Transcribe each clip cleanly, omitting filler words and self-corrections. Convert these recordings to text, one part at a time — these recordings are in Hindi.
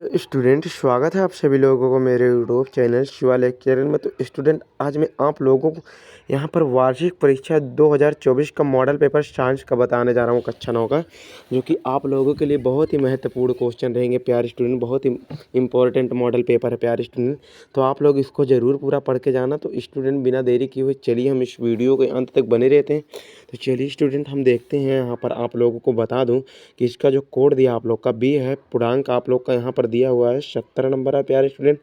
स्टूडेंट, स्वागत है आप सभी लोगों को मेरे यूट्यूब चैनल शिवा लेक्चर में। तो स्टूडेंट, आज मैं आप लोगों को यहाँ पर वार्षिक परीक्षा 2024 का मॉडल पेपर साइंस का बताने जा रहा हूँ कक्षा 9 का, जो कि आप लोगों के लिए बहुत ही महत्वपूर्ण क्वेश्चन रहेंगे प्यारे स्टूडेंट। बहुत ही इंपॉर्टेंट मॉडल पेपर है प्यारे स्टूडेंट, तो आप लोग इसको ज़रूर पूरा पढ़ के जाना। तो स्टूडेंट, बिना देरी किए हुए चलिए हम इस वीडियो के अंत तक बने रहते हैं। तो चलिए स्टूडेंट, हम देखते हैं। यहाँ पर आप लोगों को बता दूँ कि इसका जो कोड दिया आप लोग का बी है पूर्णांक, आप लोग का यहाँ पर दिया हुआ है 17 नंबर है प्यारे स्टूडेंट।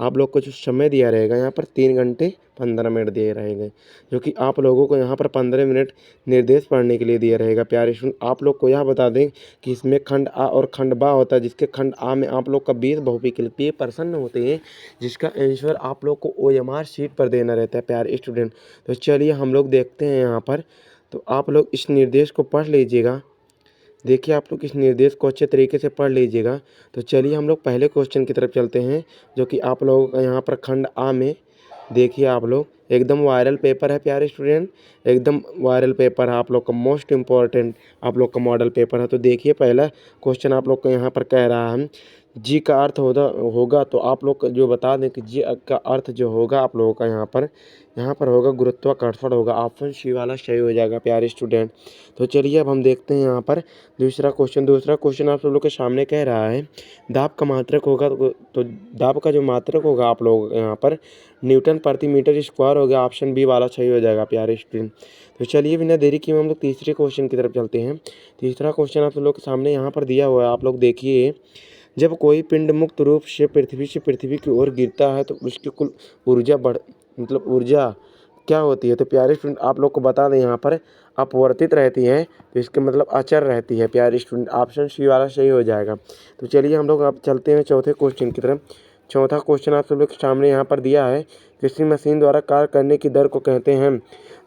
आप लोग को जो समय दिया रहेगा यहाँ पर 3 घंटे 15 मिनट दिए रहेंगे, जो कि आप लोगों को यहाँ पर 15 मिनट निर्देश पढ़ने के लिए दिया रहेगा प्यारे स्टूडेंट। आप लोग को यह बता दें कि इसमें खंड आ और खंड बा होता है, जिसके खंड आ में आप लोग का 20 बहुविकल्पीय प्रश्न होते हैं, जिसका आंसर आप लोग को OMR शीट पर देना रहता है प्यारे स्टूडेंट। तो चलिए हम लोग देखते हैं यहाँ पर। तो आप लोग इस निर्देश को पढ़ लीजिएगा। देखिए, आप लोग इस निर्देश को अच्छे तरीके से पढ़ लीजिएगा। तो चलिए हम लोग पहले क्वेश्चन की तरफ चलते हैं, जो कि आप लोगों का यहाँ पर खंड आ में देखिए आप लोग एकदम वायरल पेपर है प्यारे स्टूडेंट, एकदम वायरल पेपर है आप लोग का, मोस्ट इम्पॉर्टेंट आप लोग का मॉडल पेपर है। तो देखिए पहला क्वेश्चन आप लोग को यहाँ पर कह रहा है जी का अर्थ होगा। तो आप लोग जो बता दें कि जी का अर्थ जो होगा आप लोगों का यहाँ पर होगा गुरुत्वाकर्षण होगा। ऑप्शन सी वाला सही हो जाएगा प्यारे स्टूडेंट। तो चलिए अब हम देखते हैं यहाँ पर दूसरा क्वेश्चन आप सब लोग के सामने कह रहा है दाब का मात्रक होगा। तो दाब का जो मात्रक होगा आप लोग यहाँ पर न्यूटन प्रति मीटर स्क्वायर हो गया। ऑप्शन बी वाला सही हो जाएगा प्यारे स्टूडेंट। तो चलिए बिना देरी किए हम लोग तीसरे क्वेश्चन की तरफ चलते हैं। तीसरा क्वेश्चन आप लोग के सामने यहाँ पर दिया हुआ है। आप लोग देखिए, जब कोई पिंड मुक्त रूप से पृथ्वी की ओर गिरता है तो उसकी कुल ऊर्जा ऊर्जा क्या होती है। तो प्यारे स्टूडेंट, आप लोग को बता दें यहाँ पर अपवर्तित रहती है, तो इसके मतलब अचर रहती है प्यारे स्टूडेंट। ऑप्शन सी वाला सही हो जाएगा। तो चलिए हम लोग अब चलते हैं चौथे क्वेश्चन की तरफ। चौथा क्वेश्चन आप सब लोग के सामने यहाँ पर दिया है, किसी मशीन द्वारा कार्य करने की दर को कहते हैं।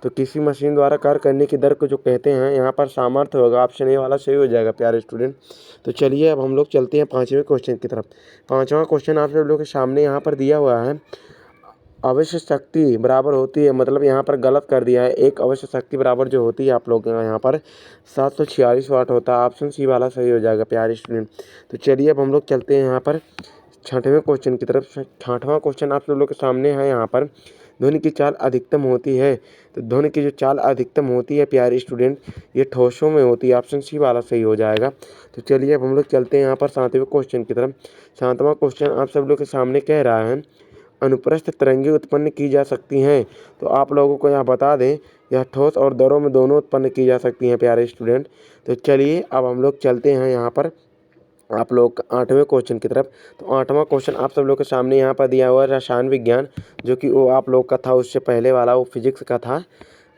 तो किसी मशीन द्वारा कार्य करने की दर को जो कहते हैं यहाँ पर सामर्थ्य होगा। ऑप्शन ए वाला सही हो जाएगा प्यारे स्टूडेंट। तो चलिए अब हम लोग चलते हैं पाँचवें क्वेश्चन की तरफ। पाँचवा क्वेश्चन आप सब लोग के सामने यहाँ पर दिया हुआ है, अवश्य शक्ति बराबर होती है, मतलब यहाँ पर गलत कर दिया है। एक अवश्य शक्ति बराबर जो होती है आप लोग यहाँ पर 746 वाट होता है। ऑप्शन सी वाला सही हो जाएगा प्यारे स्टूडेंट। तो चलिए अब हम लोग चलते हैं यहाँ पर छठवें क्वेश्चन की तरफ। छठवां क्वेश्चन आप सब लोग के सामने है। यहाँ पर ध्वनि की चाल अधिकतम होती है। तो ध्वनि की जो चाल अधिकतम होती है प्यारे स्टूडेंट, ये ठोसों में होती है। ऑप्शन सी वाला सही हो जाएगा। तो चलिए अब हम लोग चलते हैं यहाँ पर सातवें क्वेश्चन की तरफ। सातवां क्वेश्चन आप सब लोग के सामने कह रहा है, अनुप्रस्थ तरंगें उत्पन्न की जा सकती हैं। तो आप लोगों को यहाँ बता दें, यह ठोस और द्रव में दोनों उत्पन्न की जा सकती हैं प्यारे स्टूडेंट। तो चलिए अब हम लोग चलते हैं यहाँ पर आप लोग आठवें क्वेश्चन की तरफ। तो आठवां क्वेश्चन आप सब लोग के सामने यहाँ पर दिया हुआ है रसायन विज्ञान, जो कि वो आप लोग का था, उससे पहले वाला वो फिजिक्स का था,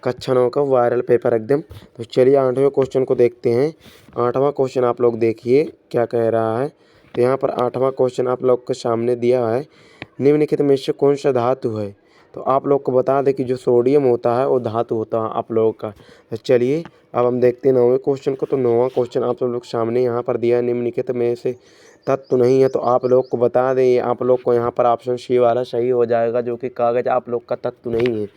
कक्षा 9 का वायरल पेपर एकदम। तो चलिए आठवें क्वेश्चन को देखते हैं। आठवां क्वेश्चन आप लोग देखिए क्या कह रहा है। तो यहाँ पर आठवां क्वेश्चन आप लोग के सामने दिया है, निम्नलिखित में से कौन सा धातु है। तो आप लोग को बता दें कि जो सोडियम होता है वो धातु होता है आप लोगों का। तो चलिए अब हम देखते हैं नौवें क्वेश्चन को। तो नौवां क्वेश्चन आप सब लोग सामने यहाँ पर दिया है, निम्नलिखित में से तत्व नहीं है। तो आप लोग को बता दें, आप लोग को यहाँ पर ऑप्शन सी वाला सही हो जाएगा, जो कि कागज आप लोग का तत्व नहीं है।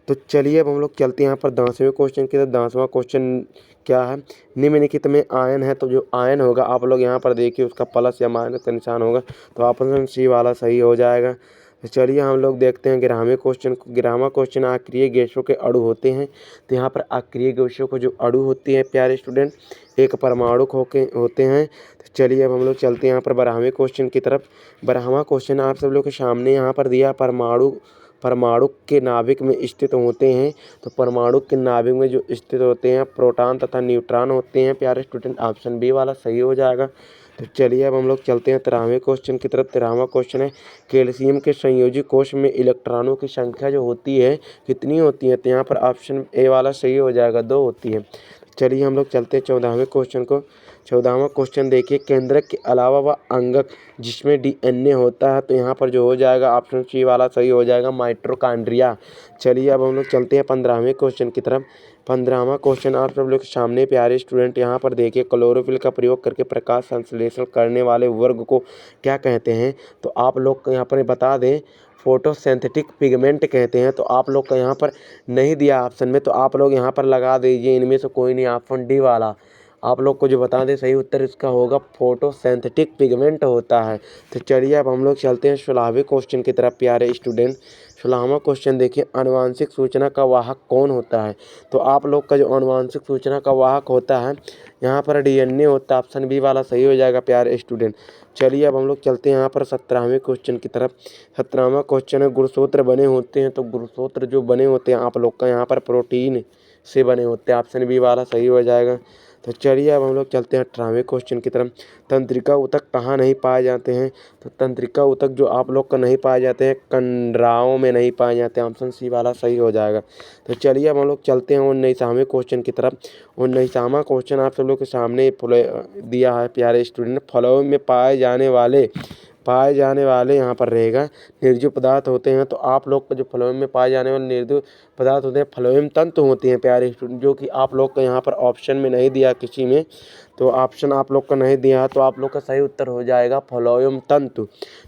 तो चलिए अब हम लोग चलते हैं यहाँ पर 10वें क्वेश्चन की तरफ। 10वां क्वेश्चन क्या है, निम्नलिखित में आयन है। तो जो आयन होगा आप लोग यहाँ पर देखिए, उसका प्लस या माइनस का निशान होगा। तो ऑप्शन सी वाला सही हो जाएगा। तो चलिए हम लोग देखते हैं 11वें क्वेश्चन को। 11वां क्वेश्चन, अक्रिय गैसों के अणु होते हैं। तो यहाँ पर अक्रिय गैसों को जो अणु होती है प्यारे स्टूडेंट, एक परमाणु होते हैं। तो चलिए अब हम लोग चलते हैं यहाँ पर 12वें क्वेश्चन की तरफ। 12वां क्वेश्चन आप सब लोग के सामने यहाँ पर दिया, परमाणु के नाभिक में स्थित होते हैं। तो परमाणु के नाभिक में जो स्थित होते हैं प्रोटॉन तथा न्यूट्रॉन होते हैं प्यारे स्टूडेंट। ऑप्शन बी वाला सही हो जाएगा। तो चलिए अब हम लोग चलते हैं 13वें क्वेश्चन की तरफ। 13वां क्वेश्चन है, कैल्शियम के संयोजी कोश में इलेक्ट्रॉनों की संख्या जो होती है कितनी होती है। तो यहाँ पर ऑप्शन ए वाला सही हो जाएगा, 2 होती है। चलिए हम लोग चलते हैं 14वें क्वेश्चन को। 14वां क्वेश्चन देखिए, केंद्रक के अलावा वह अंगक जिसमें डीएनए होता है। तो यहाँ पर जो हो जाएगा ऑप्शन सी वाला सही हो जाएगा, माइटोकॉन्ड्रिया। चलिए अब हम लोग चलते हैं 15वें क्वेश्चन की तरफ। 15वां क्वेश्चन आप सब लोग के सामने प्यारे स्टूडेंट यहाँ पर देखिए, क्लोरोफिल का प्रयोग करके प्रकाश संश्लेषण करने वाले वर्ग को क्या कहते हैं। तो आप लोग को यहाँ पर बता दें, फोटोसिंथेटिक पिगमेंट कहते हैं। तो आप लोग का यहाँ पर नहीं दिया ऑप्शन में, तो आप लोग यहाँ पर लगा दीजिए इनमें से कोई नहीं, ऑप्शन डी वाला। आप लोग को जो बता दें सही उत्तर इसका होगा फोटोसिंथेटिक पिगमेंट होता है। तो चलिए अब हम लोग चलते हैं 16वें क्वेश्चन की तरफ प्यारे स्टूडेंट। 16वां क्वेश्चन देखिए, आनुवांशिक सूचना का वाहक कौन होता है। तो आप लोग का जो आनुवांशिक सूचना का वाहक होता है यहाँ पर डीएनए होता है। ऑप्शन बी वाला सही हो जाएगा प्यारे स्टूडेंट। चलिए अब हम लोग चलते हैं यहाँ पर 17वें क्वेश्चन की तरफ। 17वां क्वेश्चन है, गुणसूत्र बने होते हैं। तो गुणसूत्र जो बने होते हैं आप लोग का यहाँ पर प्रोटीन से बने होते हैं। ऑप्शन बी वाला सही हो जाएगा। तो चलिए अब हम लोग चलते हैं 18वें क्वेश्चन की तरफ। तंत्रिका ऊतक कहाँ नहीं पाए जाते हैं। तो तंत्रिका ऊतक जो आप लोग का नहीं पाए जाते हैं, कंडराओं में नहीं पाए जाते हैं। ऑप्शन सी वाला सही हो जाएगा। तो चलिए अब हम लोग चलते हैं 19वें क्वेश्चन की तरफ। 19वां क्वेश्चन आप सब लोग के सामने दिया है प्यारे स्टूडेंट। फलों में पाए जाने वाले यहाँ पर रहेगा निर्जीव पदार्थ होते हैं। तो आप लोग का जो फ्लोएम में पाए जाने वाले निर्जीव पदार्थ होते हैं फ्लोएम तंतु होती हैं प्यारे स्टूडेंट, जो कि आप लोग का यहाँ पर ऑप्शन में नहीं दिया किसी में। तो ऑप्शन आप लोग का नहीं दिया, तो आप लोग का सही उत्तर हो जाएगा फ्लोएम तंतु।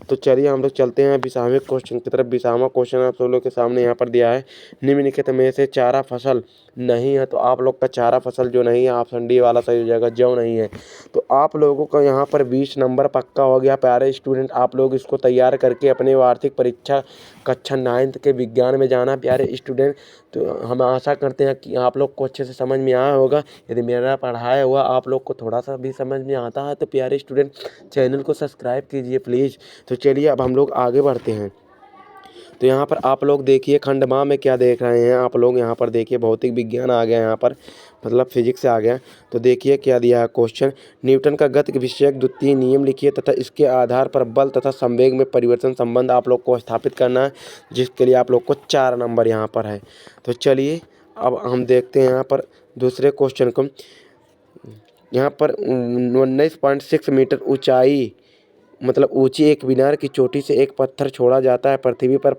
तो चलिए हम लोग चलते हैं 20वें क्वेश्चन की तरफ। 20वां क्वेश्चन आप सब लोग के सामने यहाँ पर दिया है, निम्नलिखित में से चारा फसल नहीं है। तो आप लोग का चारा फसल जो नहीं है ऑप्शन डी वाला सही हो जाएगा, जौ नहीं है। तो आप लोगों का यहाँ पर 20 नंबर पक्का हो गया प्यारे स्टूडेंट। आप लोग इसको तैयार करके अपने वार्षिक परीक्षा कक्षा 9th के विज्ञान में जाना प्यारे स्टूडेंट। तो हम आशा करते हैं कि आप लोग को अच्छे से समझ में आया होगा। यदि मेरा पढ़ाया हुआ आप लोग को थोड़ा सा भी समझ में आता है तो प्यारे स्टूडेंट चैनल को सब्सक्राइब कीजिए प्लीज़। तो चलिए अब हम लोग आगे बढ़ते हैं। तो यहाँ पर आप लोग देखिए खंड माह में क्या देख रहे हैं। आप लोग यहाँ पर देखिए भौतिक विज्ञान आ गया यहाँ पर, मतलब फिजिक्स से आ गया। तो देखिए क्या दिया है क्वेश्चन, न्यूटन का गति विषयक द्वितीय नियम लिखिए तथा इसके आधार पर बल तथा संवेग में परिवर्तन संबंध आप लोग को स्थापित करना है, जिसके लिए आप लोग को 4 नंबर यहाँ पर है। तो चलिए अब हम देखते हैं यहाँ पर दूसरे क्वेश्चन को। यहाँ पर 19.6 मीटर ऊंचाई मतलब ऊंची एक मीनार की चोटी से एक पत्थर छोड़ा जाता है। पृथ्वी पर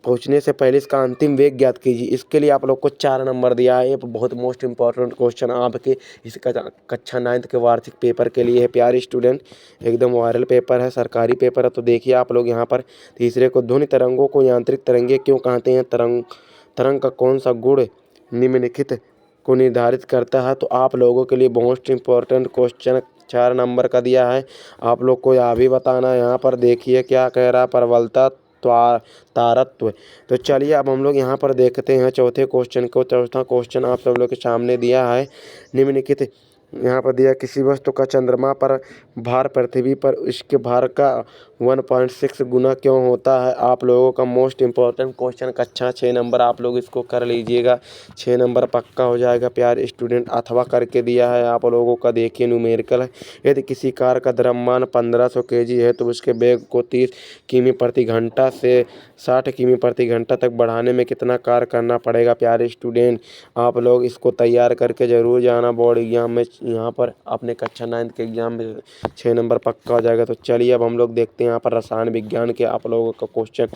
पहुंचने से पहले इसका अंतिम वेग ज्ञात कीजिए। इसके लिए आप लोग को 4 नंबर दिया है। ये बहुत मोस्ट इंपॉर्टेंट क्वेश्चन आपके इस कक्षा 9th के वार्षिक पेपर के लिए है प्यारे स्टूडेंट। एकदम वायरल पेपर है, सरकारी पेपर है। तो देखिए आप लोग यहाँ पर तीसरे को, ध्वनि तरंगों को यांत्रिक तरंगे क्यों कहते हैं। तरंग का कौन सा गुण निम्नलिखित को निर्धारित करता है। तो आप लोगों के लिए मोस्ट इम्पोर्टेंट क्वेश्चन 4 नंबर का दिया है। आप लोग को यह भी बताना है। यहाँ पर देखिए क्या कह रहा है, प्रबलता तारत्व। तो चलिए अब हम लोग यहाँ पर देखते हैं चौथे क्वेश्चन को। चौथा क्वेश्चन आप सब लोग के सामने दिया है, निम्नलिखित यहाँ पर दिया, किसी वस्तु का चंद्रमा पर भार पृथ्वी पर इसके भार का 1.6 गुना क्यों होता है। आप लोगों का मोस्ट इम्पोर्टेंट क्वेश्चन कक्षा 6 नंबर, आप लोग इसको कर लीजिएगा। 6 नंबर पक्का हो जाएगा प्यारे स्टूडेंट। अथवा करके दिया है आप लोगों का, देखिए न्यूमेरिकल है। यदि किसी कार का द्रव्यमान 1500 kg है तो उसके वेग को 30 किमी प्रति घंटा से 60 किमी प्रति घंटा तक बढ़ाने में कितना कार्य करना पड़ेगा प्यारे स्टूडेंट। आप लोग इसको तैयार करके ज़रूर जाना बोर्ड एग्जाम में। यहाँ पर अपने कक्षा 9th के एग्जाम में 6 नंबर पक्का हो जाएगा। तो चलिए अब हम लोग देखते हैं यहाँ पर रसायन विज्ञान के आप लोगों का क्वेश्चन।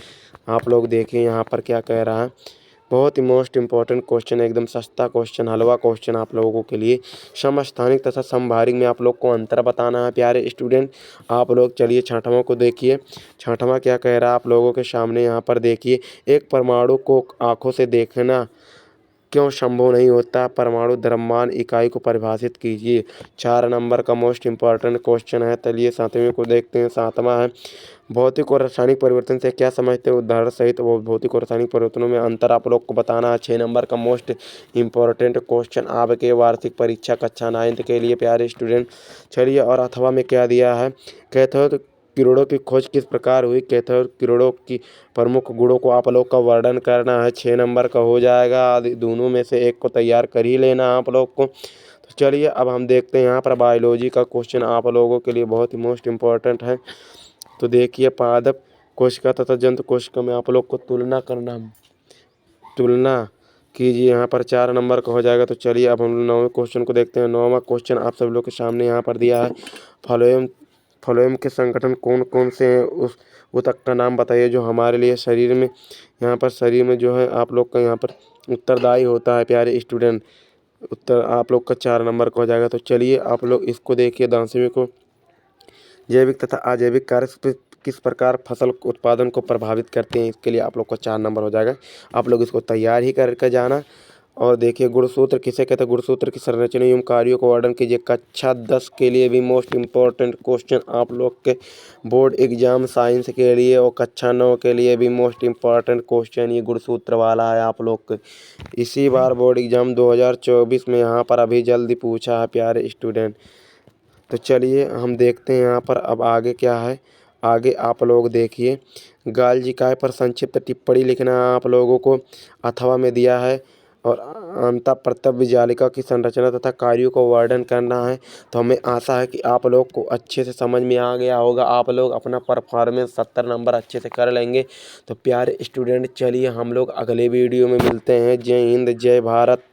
आप लोग देखिए यहाँ पर क्या कह रहा है, बहुत ही मोस्ट इंपॉर्टेंट क्वेश्चन, एकदम सस्ता क्वेश्चन, हलवा क्वेश्चन आप लोगों के लिए। समस्थानिक तथा समभारिक में आप लोग को अंतर बताना है प्यारे स्टूडेंट। आप लोग चलिए छठवां को देखिए। छठवां क्या कह रहा है आप लोगों के सामने यहाँ पर देखिए, एक परमाणु को आँखों से देखना क्यों संभव नहीं होता। परमाणु द्रव्यमान इकाई को परिभाषित कीजिए। 4 नंबर का मोस्ट इंपॉर्टेंट क्वेश्चन है। चलिए 7वें को देखते हैं। 7वां है, भौतिक और रासायनिक परिवर्तन से क्या समझते हैं। उदाहरण सहित वो भौतिक और रासायनिक परिवर्तनों में अंतर आप लोग को बताना है। 6 नंबर का मोस्ट इंपॉर्टेंट क्वेश्चन आपके वार्षिक परीक्षा कक्षा 9th के लिए प्यारे स्टूडेंट। चलिए और अथवा में क्या दिया है, कैथोड किरणों की खोज किस प्रकार हुई। कैथोड किरणों की प्रमुख गुणों को आप लोग का वर्णन करना है। 6 नंबर का हो जाएगा। दोनों में से एक को तैयार कर ही लेना आप लोग को। तो चलिए अब हम देखते हैं यहाँ पर बायोलॉजी का क्वेश्चन आप लोगों के लिए बहुत ही मोस्ट इम्पोर्टेंट है। तो देखिए पादप कोशिका तथा जंतु कोशिका में आप लोग को तुलना कीजिए। यहाँ पर 4 नंबर का हो जाएगा। तो चलिए अब हम 9वें क्वेश्चन को देखते हैं। 9वां क्वेश्चन आप सब लोग के सामने यहाँ पर दिया है, फ्लोएम के संगठन कौन कौन से हैं, उस ऊतक का नाम बताइए जो हमारे लिए शरीर में, यहाँ पर शरीर में जो है आप लोग का यहाँ पर उत्तरदायी होता है प्यारे स्टूडेंट। उत्तर आप लोग का 4 नंबर का हो जाएगा। तो चलिए आप लोग इसको देखिए 10वें को, जैविक तथा अजैविक कार्य किस प्रकार फसल उत्पादन को प्रभावित करते हैं। इसके लिए आप लोग को 4 नंबर हो जाएगा। आप लोग इसको तैयार ही करके जाना। और देखिए गुणसूत्र किसे कहते हैं, गुणसूत्र की संरचना एवं कार्यों को वर्णन कीजिए। कक्षा 10 के लिए भी मोस्ट इम्पोर्टेंट क्वेश्चन आप लोग के बोर्ड एग्जाम साइंस के लिए और कक्षा 9 के लिए भी मोस्ट इम्पोर्टेंट क्वेश्चन ये गुणसूत्र वाला है आप लोग के। इसी बार बोर्ड एग्जाम 2024 में यहाँ पर अभी जल्दी पूछा है प्यारे स्टूडेंट। तो चलिए हम देखते हैं यहाँ पर अब आगे क्या है। आगे आप लोग देखिए, गालजिकाय पर संक्षिप्त टिप्पणी लिखना है आप लोगों को अथवा में दिया है, और अंतःप्रत्यय जालिका की संरचना तथा कार्यों को वर्णन करना है। तो हमें आशा है कि आप लोग को अच्छे से समझ में आ गया होगा, आप लोग अपना परफॉर्मेंस 70 नंबर अच्छे से कर लेंगे। तो प्यारे स्टूडेंट चलिए हम लोग अगले वीडियो में मिलते हैं। जय हिंद, जय भारत।